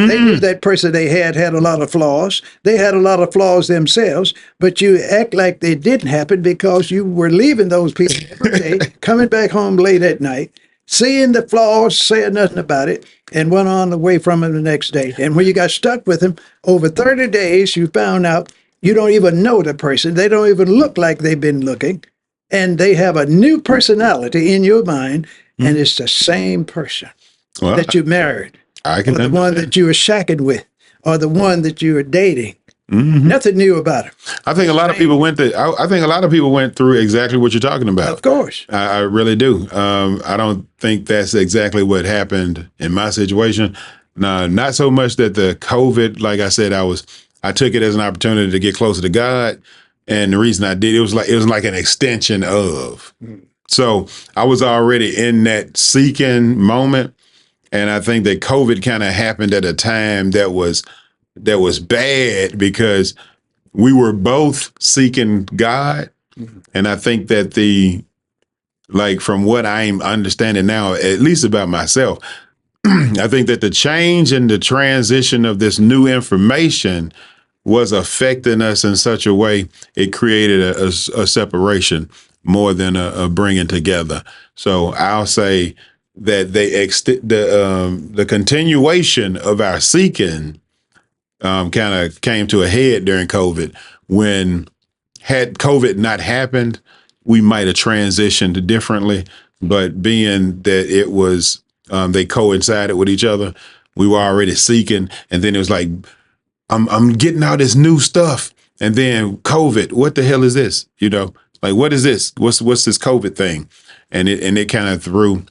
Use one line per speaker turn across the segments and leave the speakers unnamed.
They knew that person they had a lot of flaws. They had a lot of flaws themselves, but you act like they didn't happen because you were leaving those people every day, coming back home late at night, seeing the flaws, saying nothing about it, and went on away from them the next day. And when you got stuck with them, over 30 days, you found out you don't even know the person. They don't even look like they've been looking. And they have a new personality in your mind, and it's the same person that you married.
I can
or the one that you were shacking with, or the one that you were dating. Nothing new about it.
I think a lot of people went through. I think a lot of people went through exactly what you're talking about.
Of course,
I really do. I don't think that's exactly what happened in my situation. No, not so much that the COVID. Like I said, I took it as an opportunity to get closer to God, and the reason I did it was like an extension of. So I was already in that seeking moment. And I think that COVID kind of happened at a time that was bad because we were both seeking God. And I think that from what I'm understanding now, at least about myself, I think that the change and the transition of this new information was affecting us in such a way it created a separation more than a bringing together. So I'll say that the continuation of our seeking kind of came to a head during COVID. When had COVID not happened, we might have transitioned differently. But being that it was they coincided with each other, we were already seeking, and then it was like I'm getting all this new stuff, and then COVID. What the hell is this? Like what is this? What's this COVID thing? And it kind of threw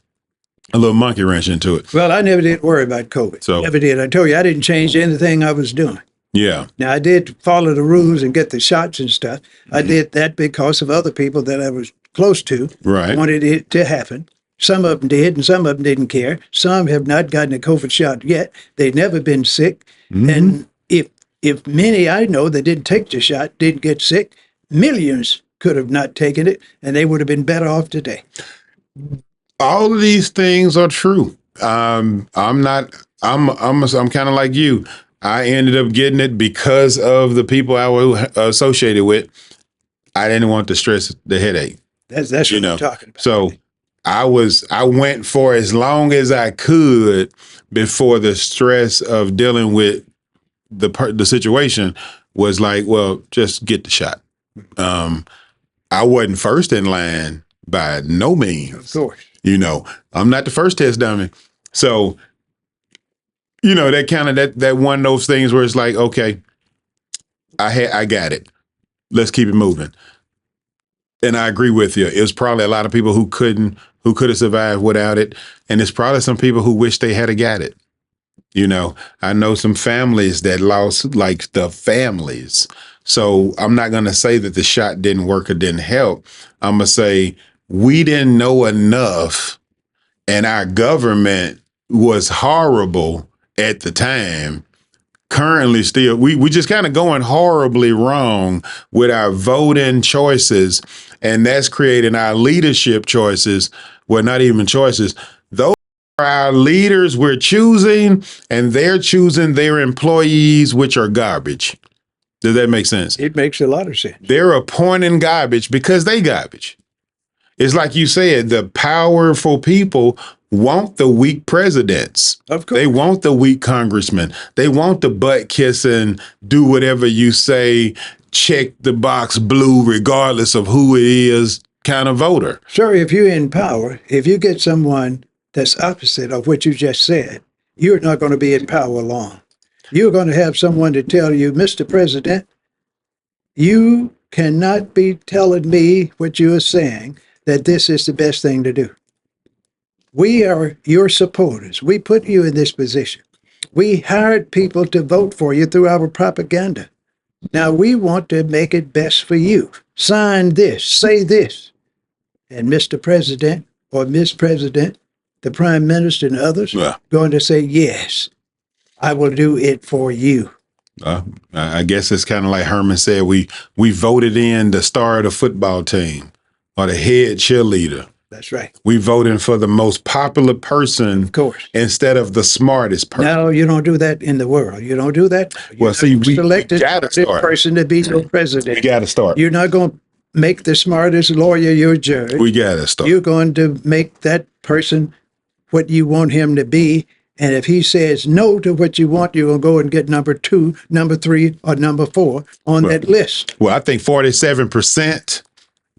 a little monkey wrench into it.
Well, I never did worry about COVID.
So,
never did. I told you I didn't change anything I was doing.
Yeah.
Now, I did follow the rules and get the shots and stuff. I did that because of other people that I was close to.
Right.
Wanted it to happen. Some of them did, and some of them didn't care. Some have not gotten a COVID shot yet. They've never been sick. And if many I know that didn't take the shot didn't get sick, millions could have not taken it, and they would have been better off today.
All of these things are true. I'm kind of like you. I ended up getting it because of the people I was associated with. I didn't want the stress, the headache.
That's what I'm talking about.
So I went for as long as I could before the stress of dealing with the situation was like, well, just get the shot. I wasn't first in line by no means.
Of course.
I'm not the first test dummy. So, that kind of that one of those things where it's like, okay, I got it. Let's keep it moving. And I agree with you. It's probably a lot of people who could have survived without it. And it's probably some people who wish they had got it. I know some families that lost like the families. So I'm not going to say that the shot didn't work or didn't help. I'm going to say we didn't know enough, and our government was horrible at the time. Currently still, we just kind of going horribly wrong with our voting choices, and that's creating our leadership choices. Well, not even choices. Those are our leaders we're choosing, and they're choosing their employees, which are garbage. Does that make sense?
It makes a lot of sense.
They're appointing garbage because they garbage. It's like you said, the powerful people want the weak presidents.
Of course.
They want the weak congressmen. They want the butt kissing, do whatever you say, check the box blue, regardless of who it is, kind of voter.
Sir, if you're in power, if you get someone that's opposite of what you just said, you're not going to be in power long. You're going to have someone to tell you, Mr. President, you cannot be telling me what you are saying, that this is the best thing to do. We are your supporters. We put you in this position. We hired people to vote for you through our propaganda. Now we want to make it best for you. Sign this, say this. And Mr. President or Miss President, the Prime Minister and others, going to say, yes, I will do it for you.
I guess it's kind of like Herman said, we voted in the star of the football team or the head cheerleader.
That's right.
We voting for the most popular person,
Of course.
instead of the smartest person.
No, you don't do that in the world. You don't do that.
Well, see, we
select the
gotta
smartest
start.
person to be your president.
We got to start.
You're not going to make the smartest lawyer your judge.
We got to start.
You're going to make that person what you want him to be. And if he says no to what you want, you're going to go and get number 2, number 3, or number 4 on that list.
Well, I think 47%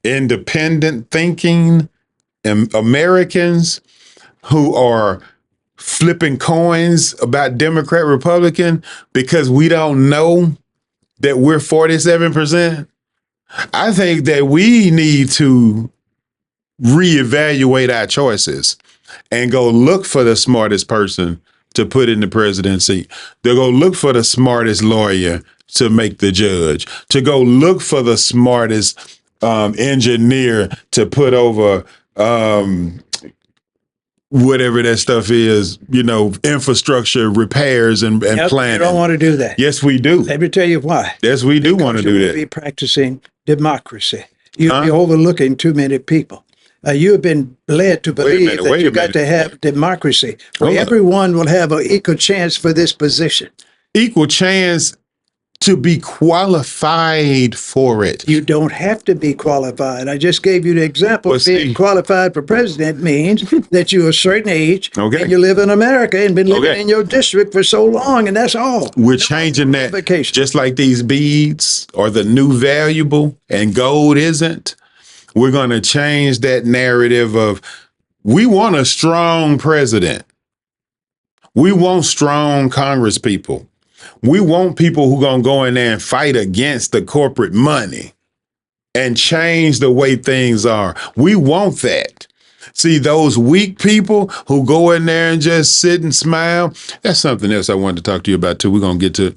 independent thinking Americans who are flipping coins about Democrat, Republican, because we don't know that we're 47%. I think that we need to reevaluate our choices and go look for the smartest person to put in the presidency. They'll go look for the smartest lawyer to make the judge, to go look for the smartest engineer to put over whatever that stuff is, infrastructure repairs and planning.
You don't want to do that.
Yes, we do.
Let me tell you why.
Yes, we do want to do that.
You'll be practicing democracy. You'll be overlooking too many people. You have been led to believe that you got to have democracy where everyone will have an equal chance for this position.
Equal chance to be qualified for it.
You don't have to be qualified. I just gave you the example. Being qualified for president means that you're a certain age and you live in America and been living in your district for so long, and that's all.
We're changing that. Just like these beads are the new valuable and gold isn't. We're going to change that narrative of we want a strong president. We want strong Congress people. We want people who are going to go in there and fight against the corporate money and change the way things are. We want that. See, those weak people who go in there and just sit and smile, that's something else I wanted to talk to you about too. We're going to get to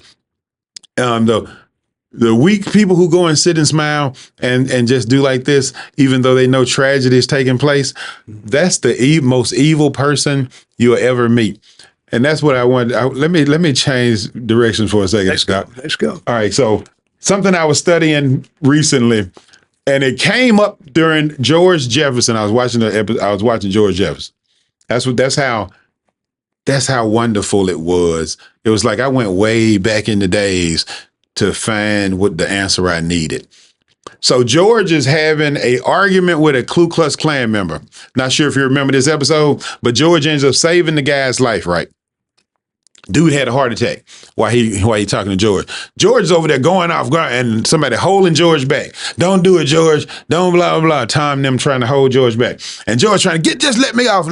the weak people who go and sit and smile and just do like this, even though they know tragedy is taking place. That's the most evil person you'll ever meet. And that's what I wanted. Let me change directions for a second, Scott.
Let's go. All
right. So something I was studying recently, and it came up during George Jefferson. I was watching George Jefferson. That's how wonderful it was. It was like I went way back in the days to find what the answer I needed. So George is having an argument with a Ku Klux Klan member. Not sure if you remember this episode, but George ends up saving the guy's life, right? Dude had a heart attack while he talking to George. George is over there going off, and somebody holding George back. Don't do it, George. Don't blah, blah, blah. Tom them trying to hold George back. And George trying to just let me off.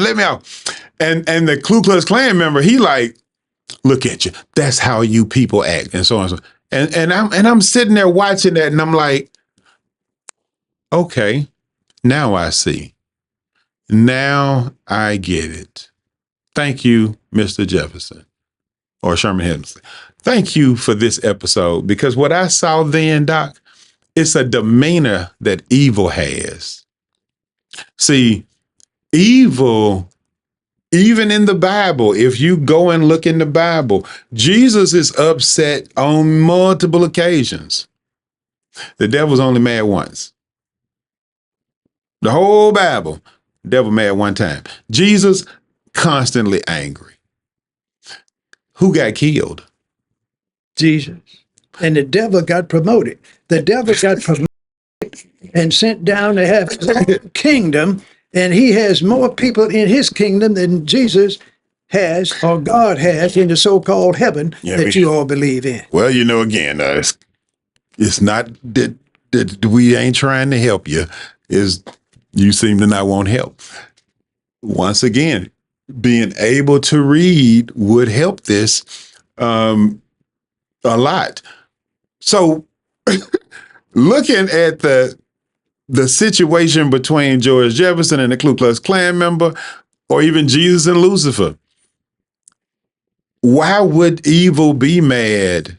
And the Ku Klux Klan member, he like, look at you. That's how you people act. And so on. And I'm sitting there watching that, and I'm like, okay, now I see. Now I get it. Thank you, Mr. Jefferson. Or Sherman Hemsley. Thank you for this episode, because what I saw then, Doc, it's a demeanor that evil has. See, evil, even in the Bible, if you go and look in the Bible, Jesus is upset on multiple occasions. The devil's only mad once. The whole Bible, devil mad one time. Jesus constantly angry. Who got killed?
Jesus. And the devil got promoted. The devil got promoted and sent down to have his own kingdom, and he has more people in his kingdom than Jesus has, or God has, in the so-called heaven that you all believe in.
Well, again, it's not that we ain't trying to help you. You seem to not want help. Once again, being able to read would help this a lot. So looking at the situation between George Jefferson and the Ku Klux Klan member, or even Jesus and Lucifer, why would evil be mad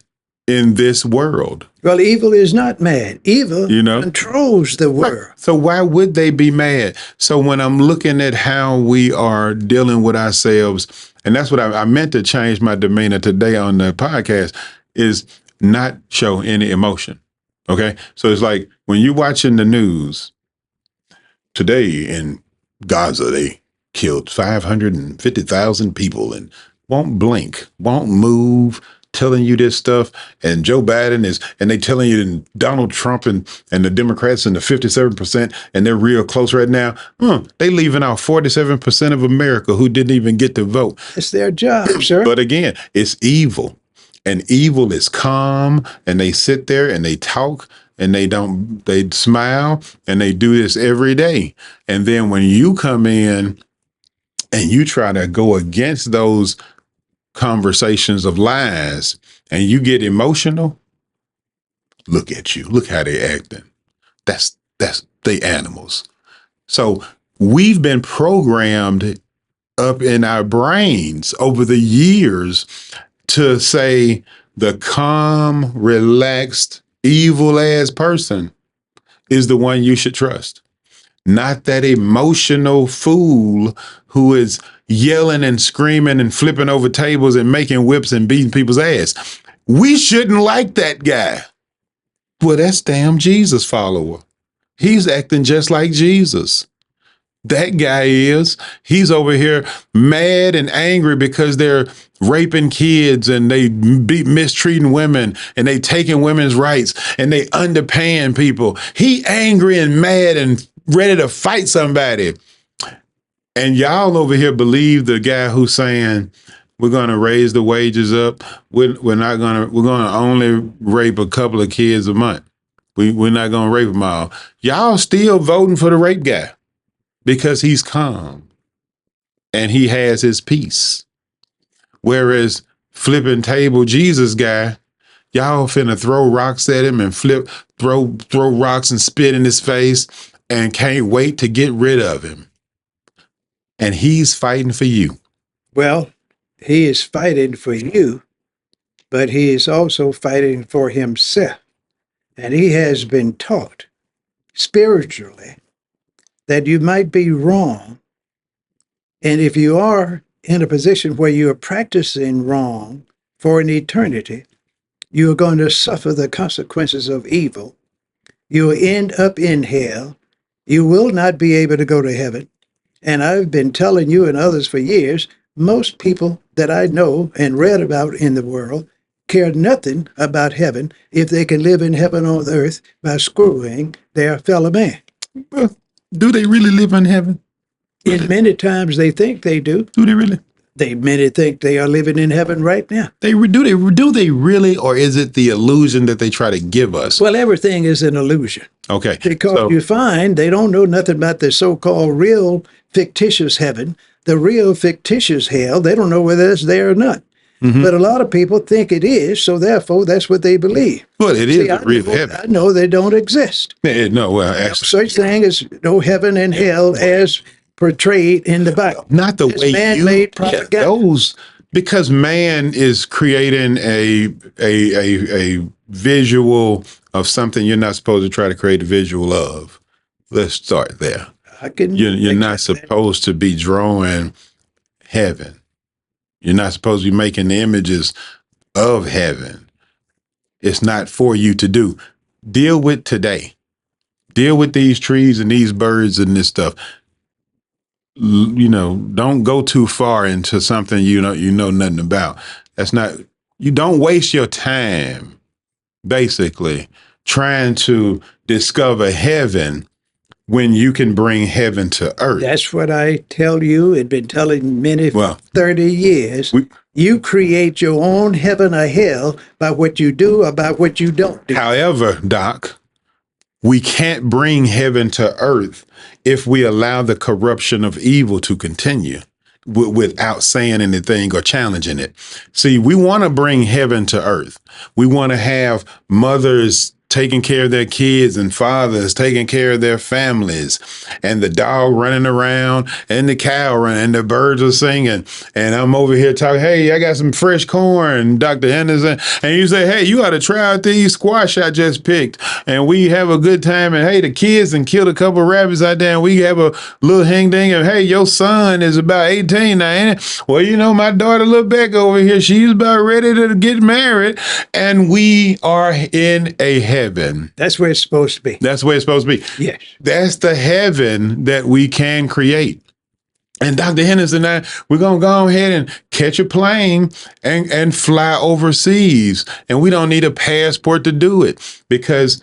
in this world?
Well, evil is not mad. Evil controls the world.
Right. So why would they be mad? So when I'm looking at how we are dealing with ourselves, and that's what I meant to change my demeanor today on the podcast, is not show any emotion. Okay? So it's like when you're watching the news today in Gaza, they killed 550,000 people and won't blink, won't move, telling you this stuff. And Joe Biden and they telling you that Donald Trump and the Democrats and the 57%, and they're real close right now. They leaving out 47% of America who didn't even get to vote.
It's their job, sir.
But again, it's evil. And evil is calm, and they sit there and they talk and they smile, and they do this every day. And then when you come in and you try to go against those conversations of lies and you get emotional, look at you. Look how they acting. That's they animals. So we've been programmed up in our brains over the years to say the calm, relaxed, evil ass person is the one you should trust. Not that emotional fool who is yelling and screaming and flipping over tables and making whips and beating people's ass. We shouldn't like that guy. Well, that's damn Jesus follower. He's acting just like Jesus. That guy he's over here mad and angry because they're raping kids and they mistreating women and they taking women's rights and they underpaying people. He angry and mad and ready to fight somebody. And y'all over here believe the guy who's saying, we're going to raise the wages up. We're going to only rape a couple of kids a month. We're not going to rape them all. Y'all still voting for the rape guy because he's calm and he has his peace. Whereas flipping table Jesus guy, y'all finna throw rocks at him and throw rocks and spit in his face and can't wait to get rid of him. And he's fighting for you.
Well, he is fighting for you, but he is also fighting for himself. And he has been taught spiritually that you might be wrong. And if you are in a position where you are practicing wrong for an eternity, you are going to suffer the consequences of evil. You will end up in hell. You will not be able to go to heaven. And I've been telling you and others for years, most people that I know and read about in the world care nothing about heaven if they can live in heaven on earth by screwing their fellow man.
Well, do they really live in heaven?
In many times they think they do.
Do they really?
Many think they are living in heaven right now.
Do they really, or is it the illusion that they try to give us?
Well, everything is an illusion.
Okay.
Because you find they don't know nothing about the so-called real fictitious heaven, the real fictitious hell. They don't know whether it's there or not. Mm-hmm. But a lot of people think it is, so therefore that's what they believe.
Well, it is a real heaven.
I know they don't exist.
No, well, actually,
no such thing as no heaven and hell as portrayed in the Bible.
Not the way
man-made propaganda.
Because man is creating a visual of something you're not supposed to try to create a visual of. Let's start there. You're not supposed to be drawing heaven. You're not supposed to be making images of heaven. It's not for you to do. Deal with today. Deal with these trees and these birds and this stuff. Don't go too far into something you know nothing about. You don't waste your time, basically, trying to discover heaven when you can bring heaven to earth.
That's what I tell you and been telling many for 30 years. You create your own heaven or hell by what you do or by what you don't do.
However, Doc, we can't bring heaven to earth if we allow the corruption of evil to continue without saying anything or challenging it. See, we want to bring heaven to earth. We want to have mothers taking care of their kids and fathers taking care of their families, and the dog running around and the cow running and the birds are singing. And I'm over here talking, hey, I got some fresh corn, Dr. Henderson. And you say, hey, you ought to try out these squash I just picked. And we have a good time. And hey, the kids and killed a couple of rabbits out there. And we have a little hang ding. And hey, your son is about 18 now, ain't it? Well, my daughter, little Beck over here, she's about ready to get married. And we are in a heaven.
That's where it's supposed to be.
That's where it's supposed to be.
Yes.
That's the heaven that we can create. And Dr. Henderson and I, we're going to go ahead and catch a plane and fly overseas. And we don't need a passport to do it because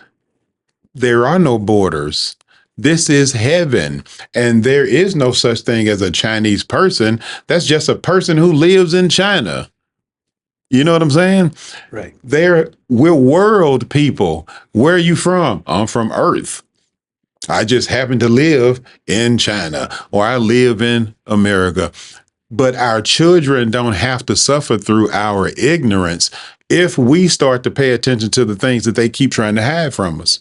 there are no borders. This is heaven. And there is no such thing as a Chinese person. That's just a person who lives in China. You know what I'm saying?
Right.
We're world people. Where are you from? I'm from Earth. I just happen to live in China or I live in America. But our children don't have to suffer through our ignorance if we start to pay attention to the things that they keep trying to hide from us.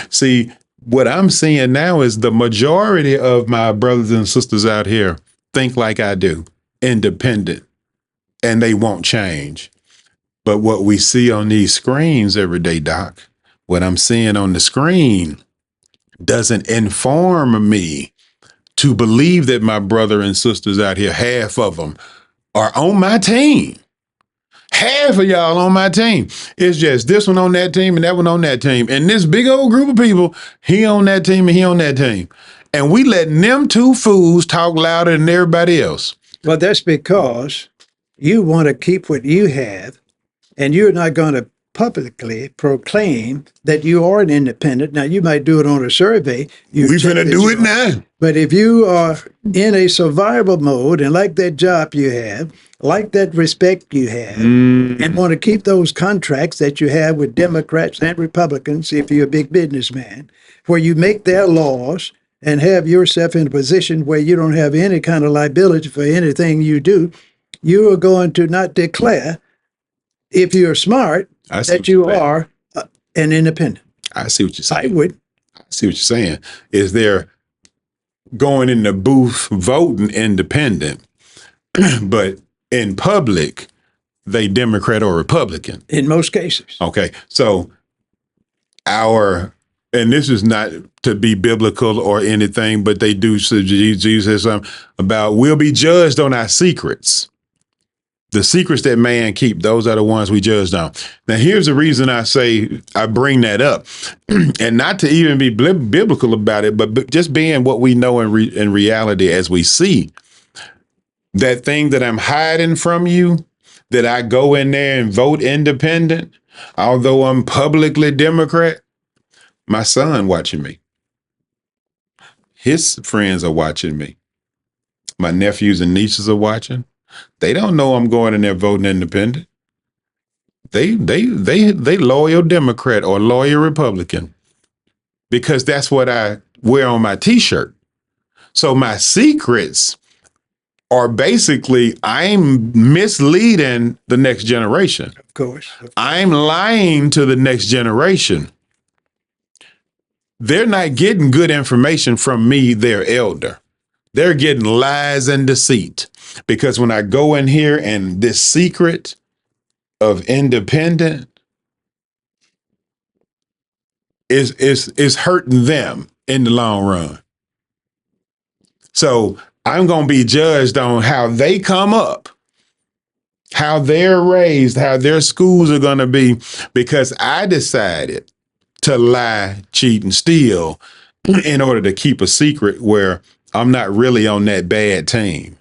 See, what I'm seeing now is the majority of my brothers and sisters out here think like I do, independent, and they won't change. But what we see on these screens every day, Doc, what I'm seeing on the screen doesn't inform me to believe that my brother and sisters out here, half of them, are on my team. Half of y'all on my team. It's just this one on that team and that one on that team. And this big old group of people, he on that team and he on that team. And we letting them two fools talk louder than everybody else.
Well, that's because you want to keep what you have, and you're not going to publicly proclaim that you are an independent. Now, you might do it on a survey.
We're going to do it now.
But if you are in a survival mode and like that job you have, like that respect you have, and want to keep those contracts that you have with Democrats and Republicans, if you're a big businessman, where you make their laws and have yourself in a position where you don't have any kind of liability for anything you do, you are going to not declare, if you're smart, that you are an independent.
I see what you're saying.
I would.
I see what you're saying. Is they're going in the booth voting independent, but in public, they Democrat or Republican.
In most cases.
Okay. So and this is not to be biblical or anything, but they do, so Jesus says something about we'll be judged on our secrets. The secrets that man keep, those are the ones we judged on. Now, here's the reason I bring that up, and not to even be biblical about it, but just being what we know in reality as we see. That thing that I'm hiding from you, that I go in there and vote independent, although I'm publicly Democrat, my son watching me. His friends are watching me. My nephews and nieces are watching. They don't know I'm going in there voting independent. They loyal Democrat or loyal Republican because that's what I wear on my T-shirt. So my secrets are basically I'm misleading the next generation.
Of course.
I'm lying to the next generation. They're not getting good information from me, their elder. They're getting lies and deceit. Because when I go in here and this secret of independent is hurting them in the long run. So I'm going to be judged on how they come up, how they're raised, how their schools are going to be, because I decided to lie, cheat, and steal in order to keep a secret where I'm not really on that bad team.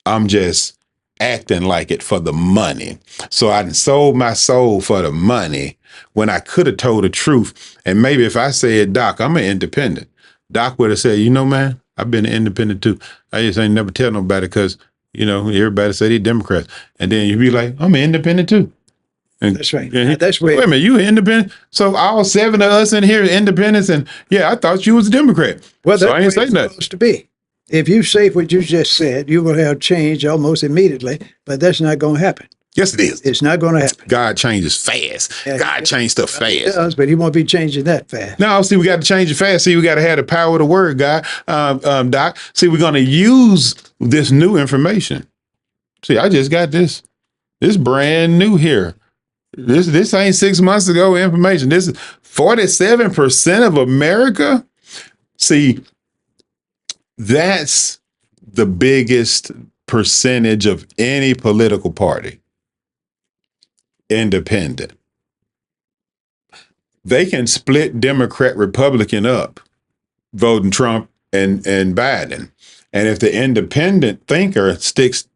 I'm just acting like it for the money. So I sold my soul for the money when I could have told the truth. And maybe if I said, Doc, I'm an independent, Doc would have said, you know, man, I've been an independent too. I just ain't never tell nobody because, you know, everybody say they Democrats. And then you'd be like, I'm an independent too. And,
that's right.
That's wait a minute, you independent? So all 7 of us in here are independents, and yeah, I thought you was a Democrat.
Well,
so
that's
I ain't say
it's
nothing.
supposed to be. If you say what you just said, you will have change almost immediately, but that's not going to happen.
Yes, it is.
It's not going to happen.
God changes fast.
Yeah,
God changes stuff fast.
He does, but he won't be changing that fast.
No, see, we got to change it fast. See, we got to have the power of the word, God, Doc. See, we're going to use this new information. See, I just got this brand new here. This ain't 6 months ago information. This is 47% of America. See, that's the biggest percentage of any political party. Independent. they can split Democrat Republican up, voting Trump and Biden. And if the independent thinker sticks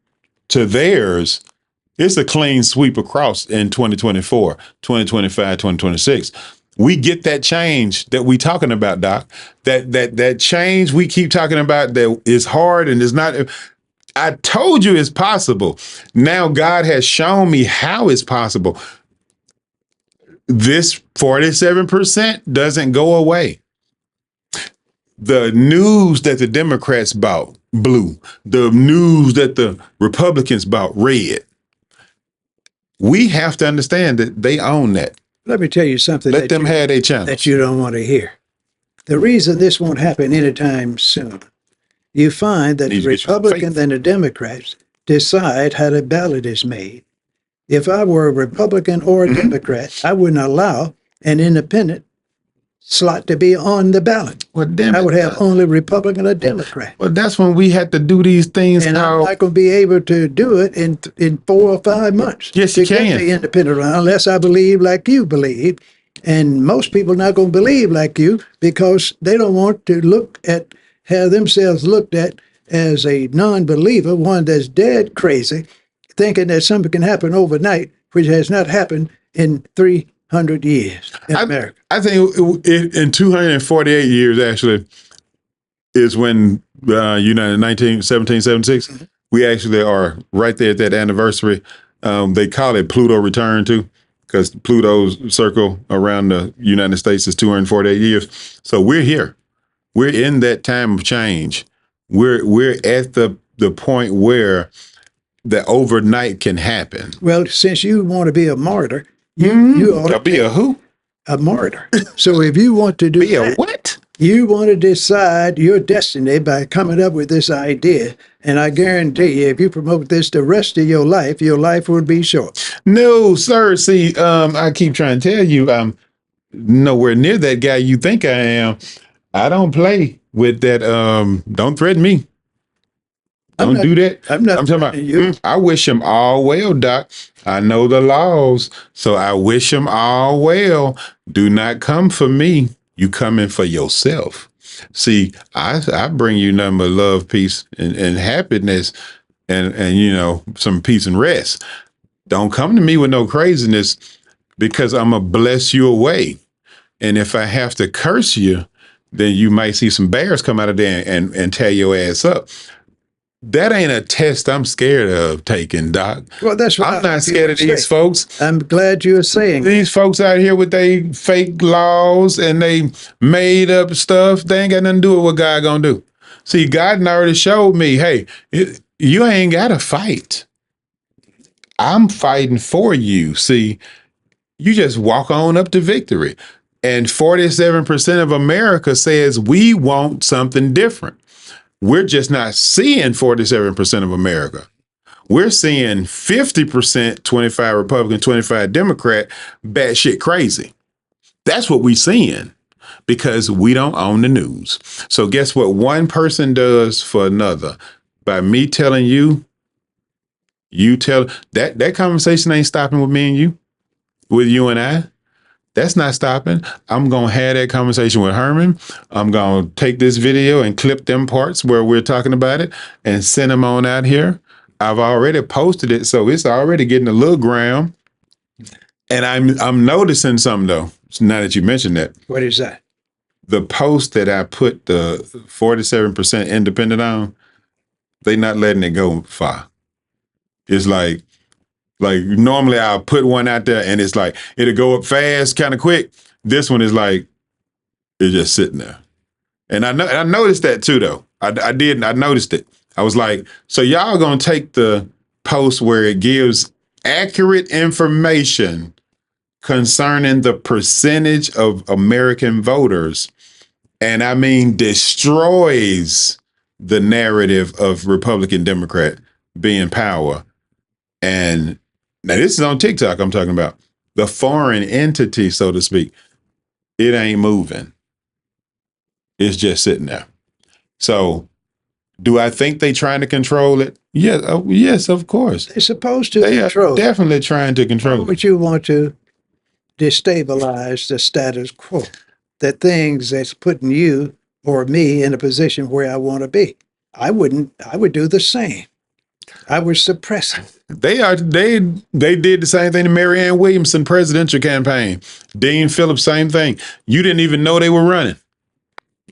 to theirs, it's a clean sweep across in 2024, 2025, 2026. We get that change that we talking about, Doc. That change we keep talking about that is hard and is not. I told you it's possible. Now God has shown me how it's possible. This 47% doesn't go away. The news that the Democrats bought, blue. The news that the Republicans bought, red. We have to understand that they own that.
Let me tell you something.
Let them have their channel.
That you don't want to hear. The reason this won't happen anytime soon, you find that the Republicans and the Democrats decide how the ballot is made. If I were a Republican or a Democrat, I wouldn't allow an independent slot to be on the ballot.
Well,
I would have only Republican or Democrat.
Well, that's when we had to do these things.
And I'm not going to be able to do it in 4 or 5 months.
Yes, you can.
Get the independent unless I believe like you believe. And most people are not going to believe like you because they don't want to have themselves looked at as a non-believer, one that's dead crazy, thinking that something can happen overnight, which has not happened in 300 years in America.
I think in 248 years, actually, is when United 1776. Mm-hmm. We actually are right there at that anniversary. They call it Pluto return too, because Pluto's circle around the United States is 248 years. So we're here. We're in that time of change. We're at the point where the overnight can happen.
Well, since you want to be a martyr, you ought to
be a who?
A martyr. So if you want to do
be a what?
You want to decide your destiny by coming up with this idea. And I guarantee you, if you promote this the rest of your life will be short.
No, sir. See, I keep trying to tell you, I'm nowhere near that guy you think I am. I don't play with that. Don't threaten me. Don't do that.
I'm
talking about, I wish him all well, Doc. I know the laws, so I wish him all well. Do not come for me. You coming for yourself. See, I bring you nothing but love, peace, and happiness, and some peace and rest. Don't come to me with no craziness, because I'm gonna bless you away. And if I have to curse you, then you might see some bears come out of there and tear your ass up. That ain't a test I'm scared of taking, Doc.
Well, that's what
I'm not scared of these folks.
I'm glad you're saying
these folks out here with they fake laws and they made up stuff. They ain't got nothing to do with what God gonna do. See, God already showed me, hey, you ain't got to fight. I'm fighting for you. See, you just walk on up to victory. And 47% of America says we want something different. We're just not seeing 47% of America. We're seeing 50%, 25 Republican, 25 Democrat, batshit crazy. That's what we're seeing because we don't own the news. So guess what one person does for another? By me telling you, you tell that conversation ain't stopping with me and you, with you and I. That's not stopping. I'm going to have that conversation with Herman. I'm going to take this video and clip them parts where we're talking about it and send them on out here. I've already posted it, so it's already getting a little ground. And I'm noticing something, though, now that you mentioned that.
What is that?
The post that I put the 47% independent on, they not letting it go far. It's like normally I'll put one out there and it's like, it'll go up fast, kind of quick. This one is like, it's just sitting there. And I noticed that too, though. I noticed it. I was like, so y'all gonna take the post where it gives accurate information concerning the percentage of American voters, and I mean destroys the narrative of Republican Democrat being power. And now this is on TikTok I'm talking about. The foreign entity, so to speak, it ain't moving. It's just sitting there. So do I think they trying to control it? Yeah, yes, of course.
They're supposed to
they
control.
Are definitely trying to control
it. But you want to destabilize the status quo, the things that's putting you or me in a position where I want to be. I would do the same. I would suppress it.
They did the same thing to Marianne Williamson presidential campaign. Dean Phillips, same thing. You didn't even know they were running.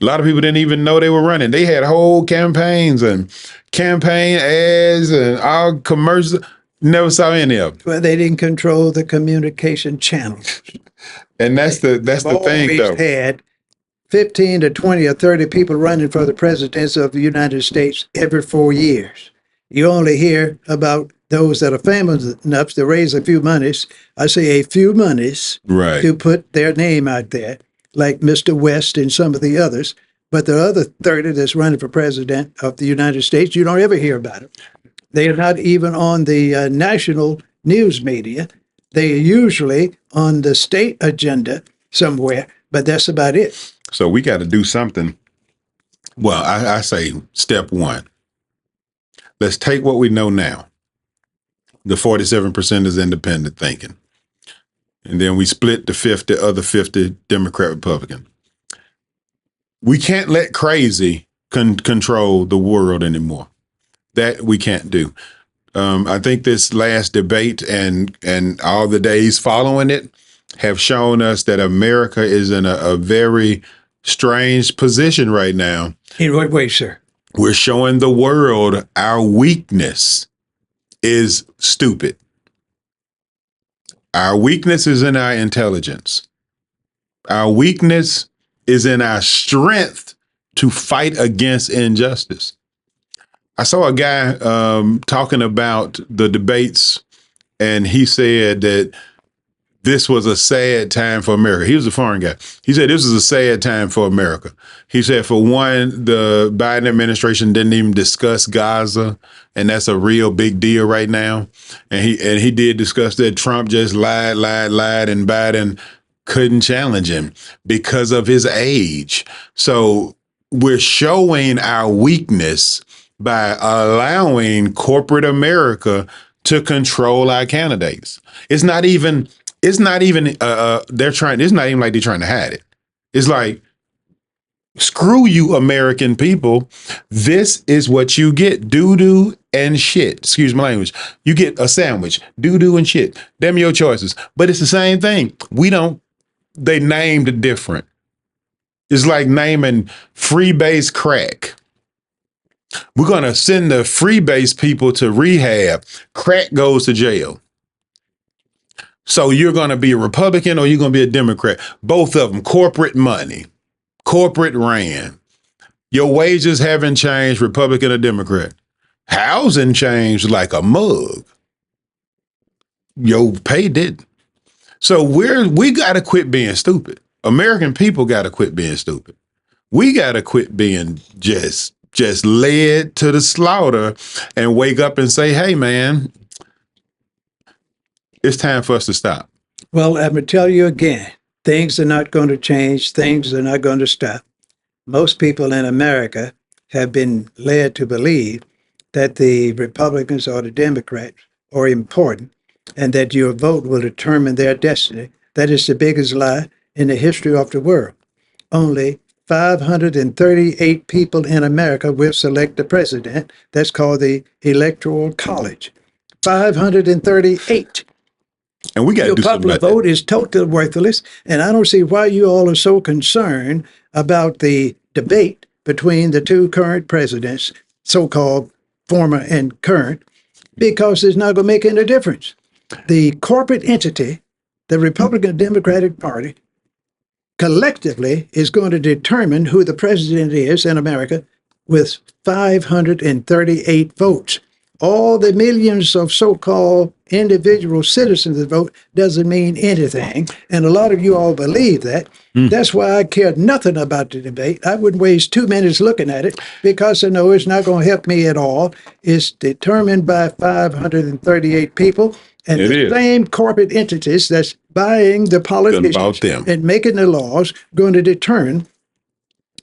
A lot of people didn't even know they were running. They had whole campaigns and campaign ads and all commercials. Never saw any of them.
Well, they didn't control the communication channels.
And that's the thing, though.
Had 15 to 20 or 30 people running for the presidency of the United States every 4 years. You only hear about those that are famous enough to raise a few monies. I say a few monies,
right,
to put their name out there, like Mr. West and some of the others. But the other 30 that's running for president of the United States, you don't ever hear about it. They are not even on the national news media. They are usually on the state agenda somewhere, but that's about it.
So we got to do something. Well, I say step one. Let's take what we know now. The 47% is independent thinking. And then we split the other 50 Democrat Republican. We can't let crazy control the world anymore. That we can't do. I think this last debate and all the days following it have shown us that America is in a very strange position right now.
In what way, sir?
We're showing the world our weakness is stupid. Our weakness is in our intelligence. Our weakness is in our strength to fight against injustice. I saw a guy talking about the debates, and he said that this was a sad time for America. He was a foreign guy. He said this was a sad time for America. He said, for one, the Biden administration didn't even discuss Gaza, and that's a real big deal right now. And he did discuss that. Trump just lied, and Biden couldn't challenge him because of his age. So we're showing our weakness by allowing corporate America to control our candidates. It's not even like they're trying to hide it. It's like, screw you, American people. This is what you get. Doo-doo and shit. Excuse my language. You get a sandwich. Doo-doo and shit. Them your choices. But it's the same thing. They named different. It's like naming freebase crack. We're going to send the freebase people to rehab. Crack goes to jail. So you're going to be a Republican or you're going to be a Democrat. Both of them, corporate money, corporate ran. Your wages haven't changed, Republican or Democrat. Housing changed like a mug. Your pay didn't. So we got to quit being stupid. American people got to quit being stupid. We got to quit being just led to the slaughter and wake up and say, hey, man, it's time for us to stop.
Well, I'm going to tell you again, things are not going to change. Things are not going to stop. Most people in America have been led to believe that the Republicans or the Democrats are important and that your vote will determine their destiny. That is the biggest lie in the history of the world. Only 538 people in America will select the president. That's called the Electoral College. 538.
And we got to do something
about that. Your popular vote is totally worthless, and I don't see why you all are so concerned about the debate between the two current presidents, so-called former and current, because it's not going to make any difference. The corporate entity, the Republican Democratic Party, collectively is going to determine who the president is in America with 538 votes. All the millions of so-called individual citizens that vote doesn't mean anything. And a lot of you all believe that. That's why I care nothing about the debate. I wouldn't waste 2 minutes looking at it because I know it's not going to help me at all. It's determined by 538 people and the same corporate entities that's buying the politicians and making the laws going to determine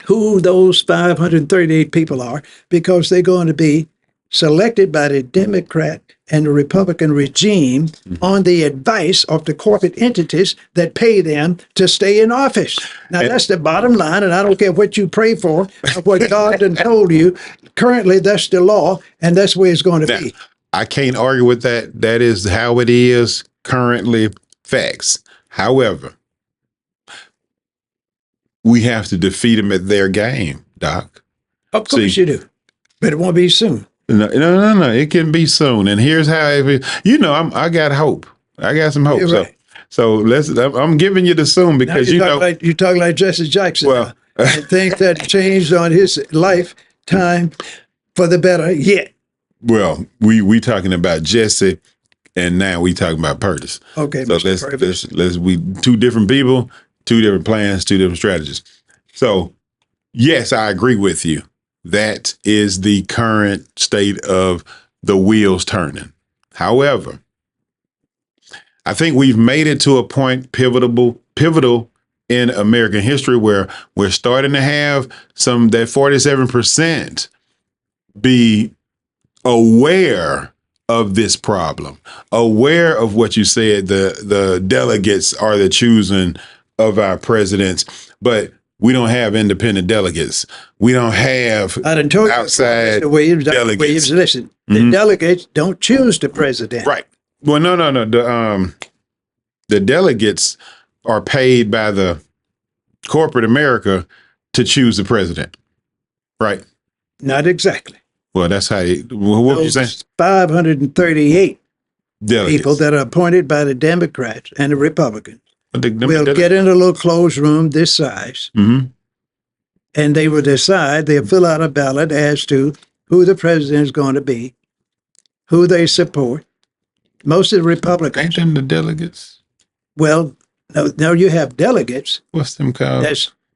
who those 538 people are, because they're going to be selected by the Democrat and the Republican regime on the advice of the corporate entities that pay them to stay in office. Now, that's the bottom line, and I don't care what you pray for or what God done told you. Currently, that's the law, and that's where it's going to be.
I can't argue with that. That is how it is currently, facts. However, we have to defeat them at their game, Doc.
Of course you do, but it won't be soon.
No. It can be soon. And here's how I got hope. I got some hope.
You're right.
So I'm giving you the soon because
you talk like Jesse Jackson.
Well,
and things that changed on his lifetime for the better yet.
Well, we talking about Jesse, and now we talking about Pertis.
Okay,
so let's we two different people, two different plans, two different strategies. So yes, I agree with you. That is the current state of the wheels turning. However, I think we've made it to a point pivotal in American history where we're starting to have that 47% be aware of this problem, aware of what you said, the delegates are the choosing of our presidents, but we don't have independent delegates. We don't have outside delegates.
Williams, listen, the delegates don't choose the president.
Right. Well, no. The delegates are paid by the corporate America to choose the president. Right.
Not exactly.
Well, that's how what were you saying?
538
delegates.
People that are appointed by the Democrats and the Republicans. We'll get in a little closed room this size, and they will decide, they'll fill out a ballot as to who the president is going to be, who they support. Most of the Republicans.
Ain't them the delegates?
Well, no, you have delegates.
What's them called?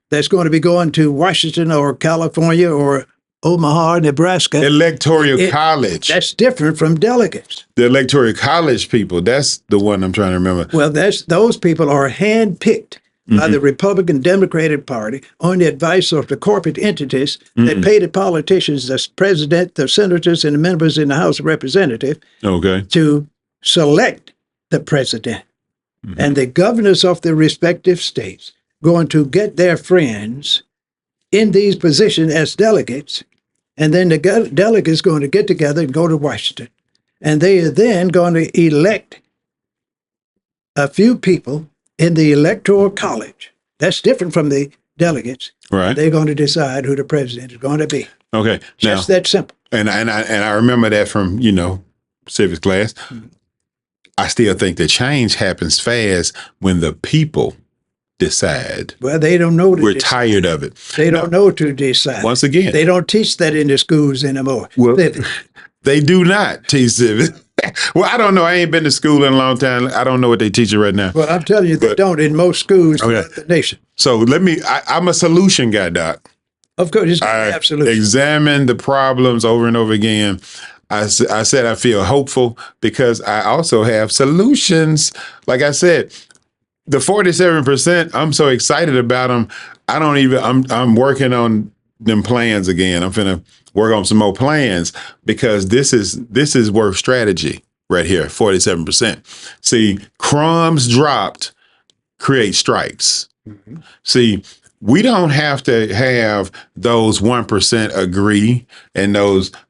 That's going to be going to Washington or California or Omaha, Nebraska.
Electoral college.
That's different from delegates.
The electoral college people, that's the one I'm trying to remember.
Well, those people are handpicked by the Republican Democratic Party on the advice of the corporate entities that pay the politicians, the president, the senators, and the members in the House of Representatives to select the president. And the governors of the respective states going to get their friends in these positions as delegates, and then the delegates going to get together and go to Washington. And they are then going to elect a few people in the Electoral College. That's different from the delegates.
Right.
They're going to decide who the president is going to be.
Okay.
Just that simple.
And I remember that from, civics class. I still think the change happens fast when the people decide.
Well, they don't know.
We're tired of it.
They don't know to decide.
Once again.
They don't teach that in the schools anymore.
Well, they do not teach civics. Well, I don't know. I ain't been to school in a long time. I don't know what they teach you right now.
Well, I'm telling you, they don't in most schools throughout the nation.
So I'm a solution guy, Doc.
Of course, absolutely.
Examine the problems over and over again. I said I feel hopeful because I also have solutions. Like I said, the 47%, I'm so excited about them. I'm working on them plans again. I'm finna work on some more plans because this is worth strategy right here, 47%. See, crumbs dropped create strikes. See, we don't have to have those 1% agree and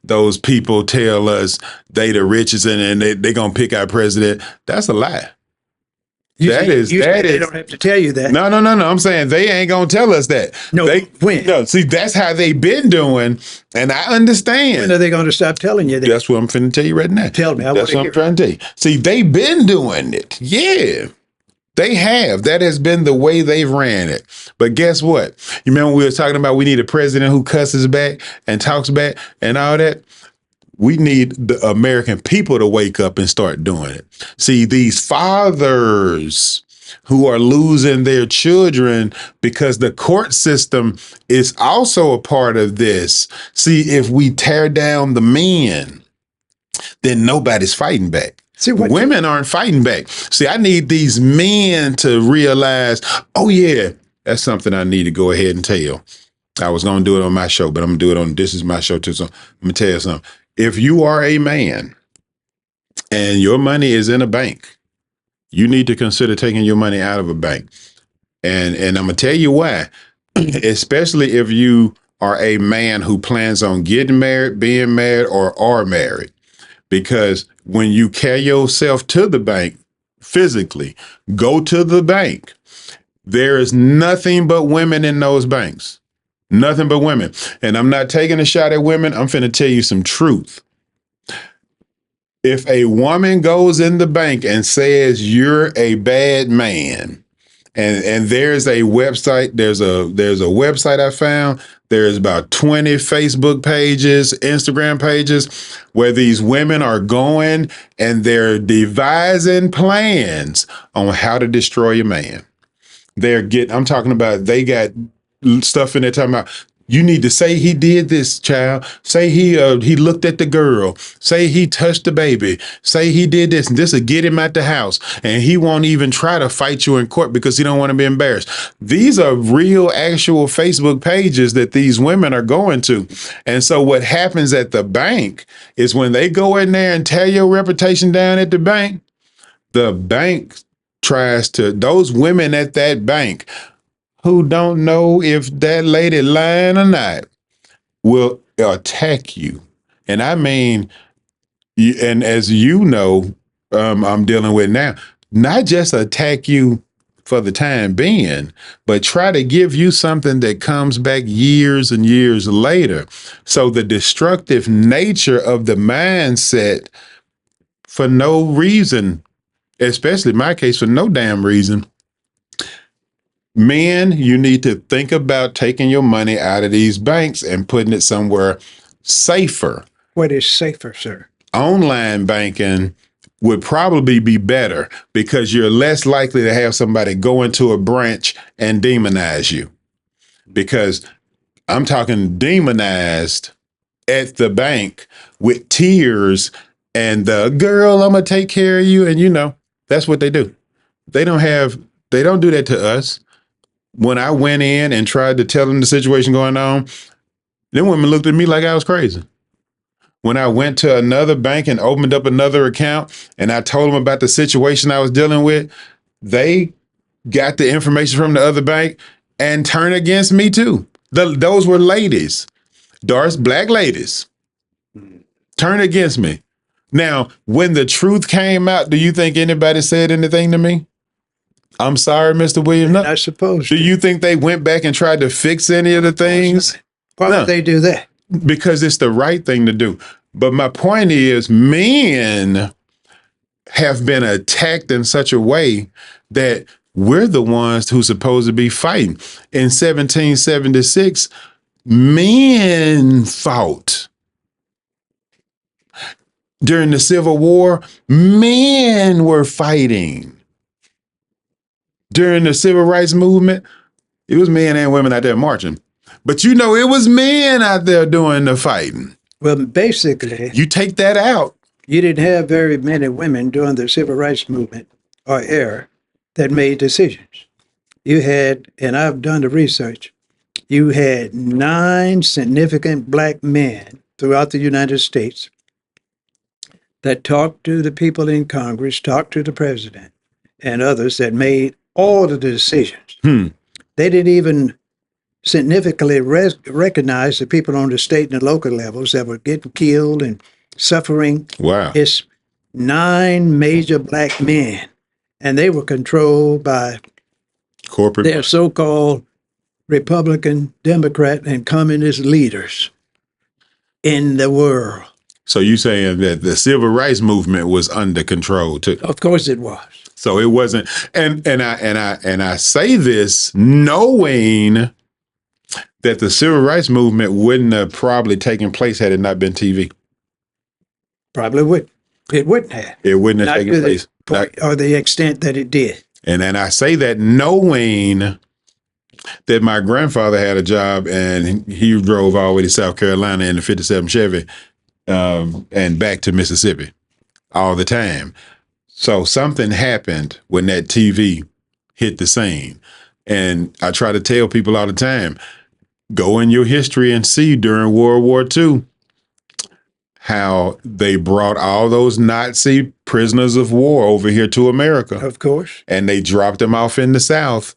those people tell us they the richest and they gonna pick our president. That's a lie.
They don't have to tell you that.
No. I'm saying they ain't gonna tell us that. See, that's how they been doing, and I understand.
When are they gonna stop telling you that?
That's what I'm finna tell you right now.
Tell me.
That's what I'm trying to tell you. See, they been doing it. Yeah. They have. That has been the way they've ran it. But guess what? You remember we were talking about we need a president who cusses back and talks back and all that? We need the American people to wake up and start doing it. See, these fathers who are losing their children because the court system is also a part of this. See, if we tear down the men, then nobody's fighting back. See, women aren't fighting back. See, I need these men to realize, oh yeah, that's something I need to go ahead and tell. I was going to do it on my show, but I'm going to do it on, this is my show too. So I'm going to tell you something. if you are a man and your money is in a bank, you need to consider taking your money out of a bank. And I'm gonna tell you why, especially if you are a man who plans on getting married, being married, or are married. Because when you carry yourself to the bank physically, go to the bank, there is nothing but women in those banks. Nothing but women. And I'm not taking a shot at women. I'm finna tell you some truth. If a woman goes in the bank and says you're a bad man, and there's a website, there's a website I found, there's about 20 Facebook pages, Instagram pages where these women are going and they're devising plans on how to destroy a man. I'm talking about, they got stuff in there talking about, you need to say he did this, child. Say he looked at the girl. Say he touched the baby. Say he did this, and this will get him out the house. And he won't even try to fight you in court because he don't want to be embarrassed. These are real, actual Facebook pages that these women are going to. And so what happens at the bank is when they go in there and tear your reputation down at the bank tries to, those women at that bank who don't know if that lady lying or not will attack you. And I mean, and as you know, I'm dealing with now, not just attack you for the time being, but try to give you something that comes back years and years later. So the destructive nature of the mindset, for no reason, especially in my case, for no damn reason. Men, you need to think about taking your money out of these banks and putting it somewhere safer.
What is safer, sir?
Online banking would probably be better because you're less likely to have somebody go into a branch and demonize you. Because I'm talking demonized at the bank with tears and the girl, I'm gonna take care of you. And you know, that's what they do. They don't do that to us. When I went in and tried to tell them the situation going on, them women looked at me like I was crazy. When I went to another bank and opened up another account and I told them about the situation I was dealing with, they got the information from the other bank and turned against me too. Those were ladies, black ladies, turned against me. Now, when the truth came out, do you think anybody said anything to me? I'm sorry, Mr. Williams. No.
Not supposed
Do
to.
you think they went back and tried to fix any of the things?
Why
No.
would they do that?
Because it's the right thing to do. But my point is, men have been attacked in such a way that we're the ones who's supposed to be fighting. In 1776, men fought. During the Civil War, men were fighting. During the Civil Rights Movement, it was men and women out there marching. But you know, it was men out there doing the fighting.
Well, basically,
You take that out.
you didn't have very many women during the Civil Rights Movement or era that made decisions. You had, and I've done the research, you had 9 significant black men throughout the United States that talked to the people in Congress, talked to the president, and others that made all of the decisions. They didn't even significantly recognize the people on the state and the local levels that were getting killed and suffering.
Wow.
It's 9 major black men, and they were controlled by
Corporate.
their so-called Republican, Democrat, and communist leaders in the world.
So you saying that the civil rights movement was under control too?
Of course it was.
So it wasn't, and I say this knowing that the civil rights movement wouldn't have probably taken place had it not been TV.
Probably would. It wouldn't have.
It wouldn't have
Not
taken
to
place.
the point or the extent that it did.
And I say that knowing that my grandfather had a job and he drove all the way to South Carolina in the 57 Chevy and back to Mississippi all the time. So something happened when that TV hit the scene. And I try to tell people all the time, go in your history and see during World War II how they brought all those Nazi prisoners of war over here to America,
Of course.
and they dropped them off in the South.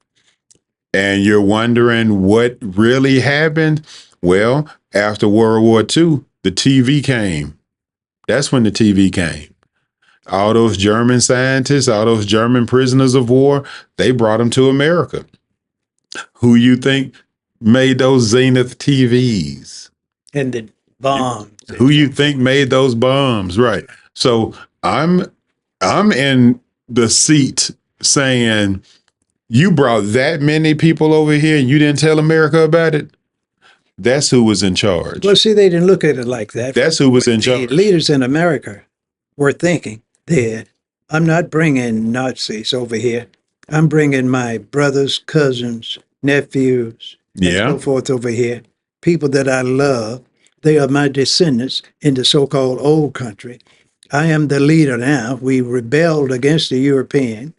And you're wondering what really happened? Well, after World War II, the TV came. That's when the TV came. All those German scientists, all those German prisoners of war, they brought them to America. Who you think made those Zenith TVs?
And the bombs.
Who you think made those bombs? Right. So I'm in the seat saying, you brought that many people over here and you didn't tell America about it? That's who was in charge.
Well, see, they didn't look at it like that.
That's who was in
The
charge.
leaders in America were thinking that I'm not bringing Nazis over here. I'm bringing my brothers, cousins, nephews, and so forth over here. People that I love. They are my descendants in the so-called old country. I am the leader now. We rebelled against the European.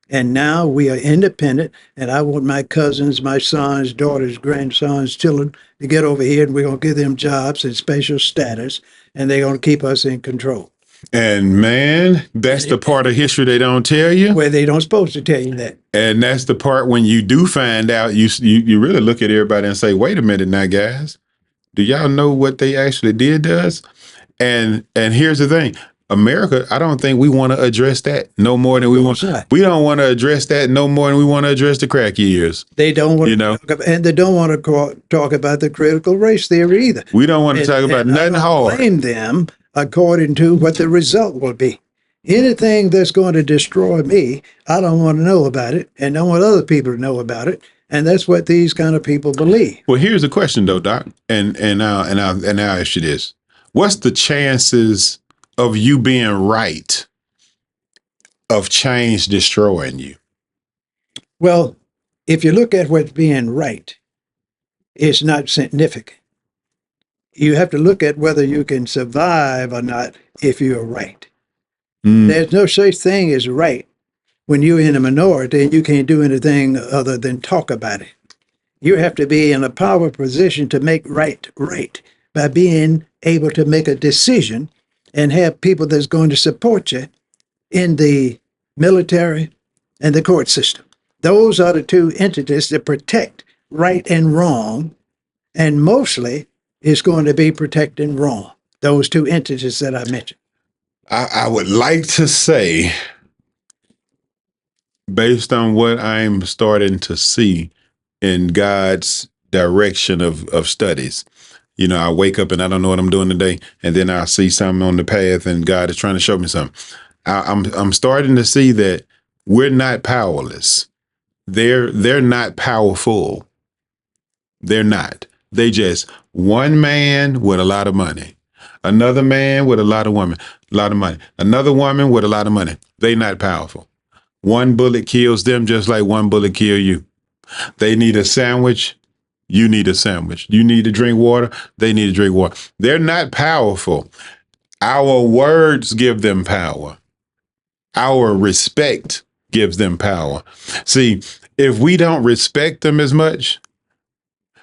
And now we are independent, and I want my cousins, my sons, daughters, grandsons, children to get over here, and we're going to give them jobs and special status, and they're going to keep us in control.
And man, that's the part of history they don't tell you.
Well, they don't supposed to tell you that.
And that's the part when you do find out, you really look at everybody and say, wait a minute now, guys. Do y'all know what they actually did to us? And here's the thing. America, I don't think we want to address that no more than we want. We don't want to address that no more than we want to address the crack years.
They don't want to talk about, and they don't want to talk about the critical race theory either.
We don't want to talk about nothing hard.
Blame them according to what the result will be. Anything that's going to destroy me, I don't want to know about it, and don't want other people to know about it. And that's what these kind of people believe.
Well, here's the question though, Doc, and I'll ask you this: what's the chances of you being right of change destroying you?
Well, if you look at what's being right, it's not significant. You have to look at whether you can survive or not if you're right. There's no such thing as right when you're in a minority and you can't do anything other than talk about it. You have to be in a power position to make right by being able to make a decision and have people that's going to support you in the military and the court system. Those are the two entities that protect right and wrong, and mostly it's going to be protecting wrong, those two entities that I mentioned.
I would like to say, based on what I'm starting to see in God's direction of studies, you know, I wake up and I don't know what I'm doing today, and then I see something on the path, and God is trying to show me something. I'm starting to see that we're not powerless. They're not powerful. They're not. They just one man with a lot of money, another man with a lot of money, another woman with a lot of money. They not powerful. One bullet kills them just like one bullet kill you. They need a sandwich. You need a sandwich. You need to drink water. They need to drink water. They're not powerful. Our words give them power. Our respect gives them power. See, if we don't respect them as much,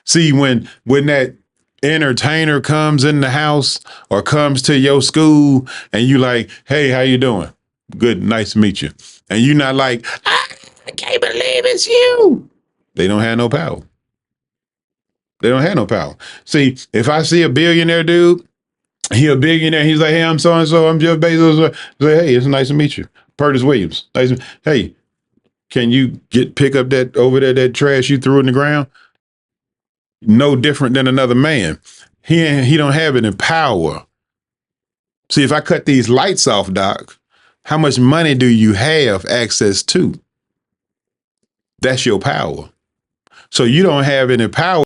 see, when that entertainer comes in the house or comes to your school and you like, hey, how you doing? Good, nice to meet you. And you're not like, I can't believe it's you. They don't have no power. They don't have no power. See, if I see a billionaire dude, he a billionaire, he's like, hey, I'm so-and-so, I'm Jeff Bezos. Say, hey, it's nice to meet you. Pertis Williams. Nice to, hey, can you pick up that trash you threw in the ground? No different than another man. He don't have any power. See, if I cut these lights off, Doc, how much money do you have access to? That's your power. So you don't have any power.